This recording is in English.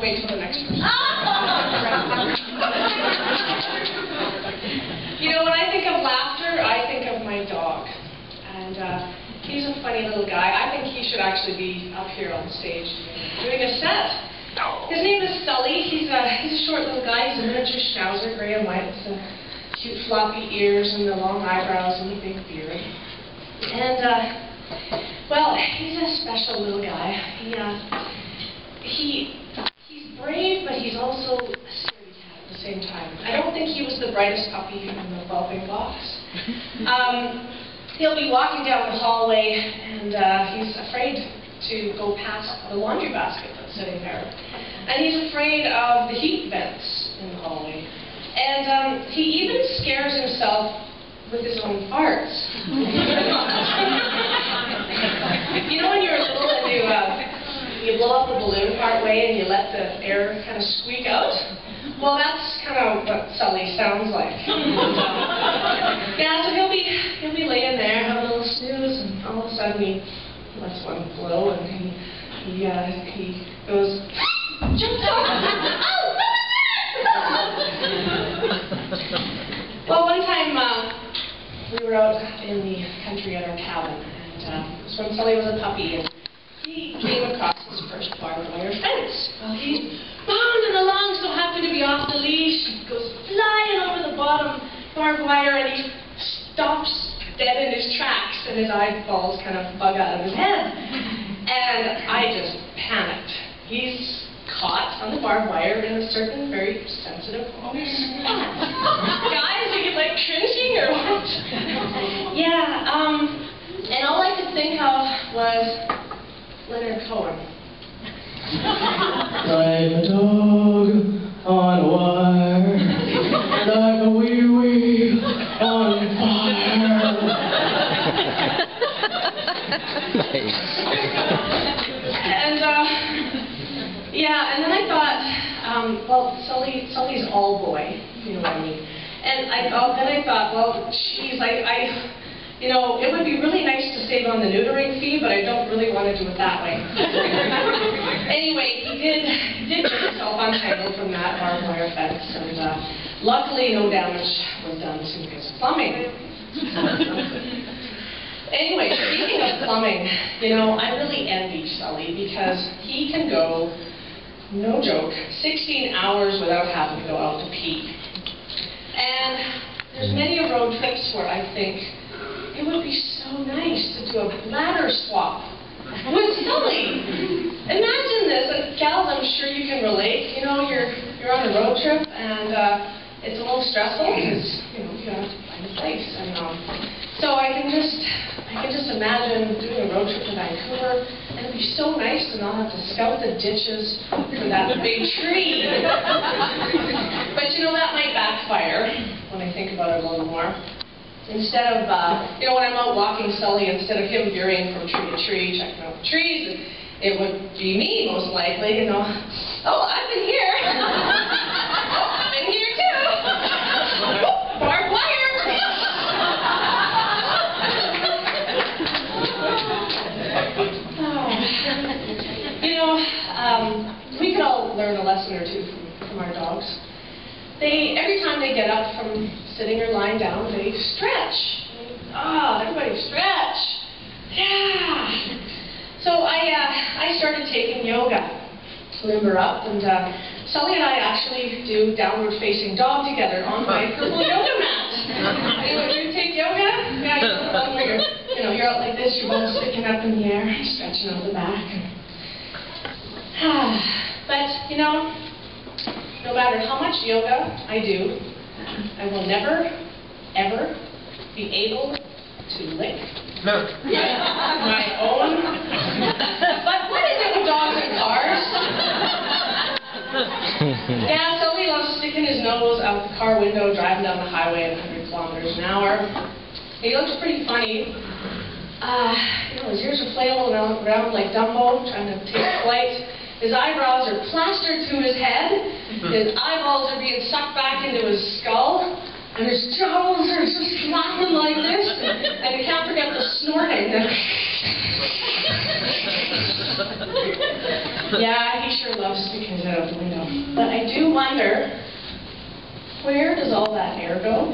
wait till the next person. You know, when I think of laughter, I think of my dog. And he's a funny little guy. I think he should actually be up here on stage doing a set. His name is Sully. He's a short little guy. He's a miniature schnauzer, gray and white, with the cute floppy ears and the long eyebrows and the big beard. And, well, he's a special little guy. He's brave, but he's also a scaredy cat at the same time. I don't think he was the brightest puppy in the whelping box. He'll be walking down the hallway, and he's afraid to go past the laundry basket that's sitting there. And he's afraid of the heat vents in the hallway. And he even scares himself with his own farts. You know when you're little and you blow up a balloon part way and you let the air kind of squeak out? Well, that's kind of what Sully sounds like. Yeah, so he'll be laying there, having a little snooze, and all of a sudden he lets one blow, and he goes, jump out! Well, one time we were out in the country at our cabin, and it was when Sully was a puppy, and he came across his first barbed wire fence. Well, he's bounding along, so happy to be off the leash. He goes flying over the bottom barbed wire, and he stops dead in his tracks, and his eyeballs kind of bug out of his head. And I just panicked. He's caught on the barbed wire in a certain very sensitive spot. Guys, are you like cringing or what? Yeah, and all I could think of was Leonard Cohen. Like a dog on a wire, like a wee on fire. And yeah, and then I thought, well, Sully's all boy, you know what I mean. And then I thought, well, geez, you know, it would be really nice to save on the neutering fee, but I don't really want to do it that way. Anyway, he did get himself untangled from that barbed wire fence, and luckily no damage was done to his plumbing. Anyway, speaking of plumbing, you know, I really envy Sully because he can go, no joke, 16 hours without having to go out to pee. And there's many road trips where I think it would be so nice to do a bladder swap with Sully. Imagine this, and gals, I'm sure you can relate. You know, you're on a road trip, and it's a little stressful because you know you have to find a place. And so I can just imagine doing a road trip to Vancouver, and it'd be so nice to not have to scout the ditches for that big tree. But you know, that might backfire when I think about it a little more. Instead of, you know, when I'm out walking Sully, instead of him veering from tree to tree, checking out the trees, it would be me, most likely, you know. Oh, I've been here. Oh, I've been here too. Oh, barbed wire. You know, we could all learn a lesson or two from our dogs. Every time they get up from sitting or lying down, they stretch. Everybody stretch. Yeah. So I started taking yoga, limber up, and Sully and I actually do downward facing dog together on my purple yoga mat. Anyone here take yoga? Yeah, you know, one where you're out like this, your bones sticking up in the air, stretching out the back. But you know, no matter how much yoga I do, I will never, ever be able to lick my own. But what is it with dogs and cars? Yeah, Sully loves sticking his nose out the car window, driving down the highway at 100 kilometers an hour. He looks pretty funny. You know, his ears are flailing around like Dumbo, trying to take flight. His eyebrows are plastered to his head, his eyeballs are being sucked back into his skull, and his jaws are just flapping like this, and you can't forget the snorting. Yeah, he sure loves sticking his head out the window. But I do wonder, where does all that hair go?